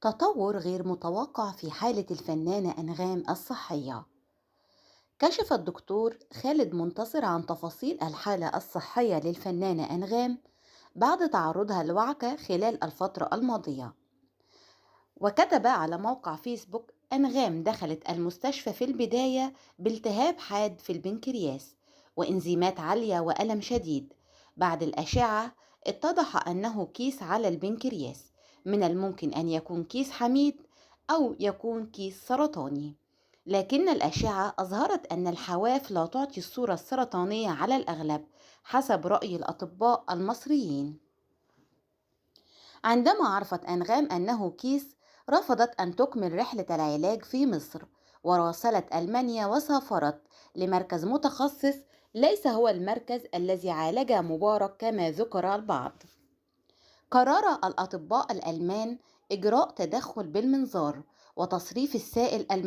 تطور غير متوقع في حالة الفنانة أنغام الصحية. كشف الدكتور خالد منتصر عن تفاصيل الحالة الصحية للفنانة أنغام بعد تعرضها لوعكة خلال الفترة الماضية. وكتب على موقع فيسبوك: أنغام دخلت المستشفى في البداية بالتهاب حاد في البنكرياس وإنزيمات عالية وألم شديد. بعد الأشعة اتضح أنه كيس على البنكرياس، من الممكن أن يكون كيس حميد أو يكون كيس سرطاني، لكن الأشعة أظهرت أن الحواف لا تعطي الصورة السرطانية على الأغلب حسب رأي الأطباء المصريين. عندما عرفت أنغام أنه كيس، رفضت أن تكمل رحلة العلاج في مصر، وراسلت ألمانيا وسافرت لمركز متخصص ليس هو المركز الذي عالج مبارك كما ذكر البعض. قرر الأطباء الألمان إجراء تدخل بالمنظار وتصريف السائل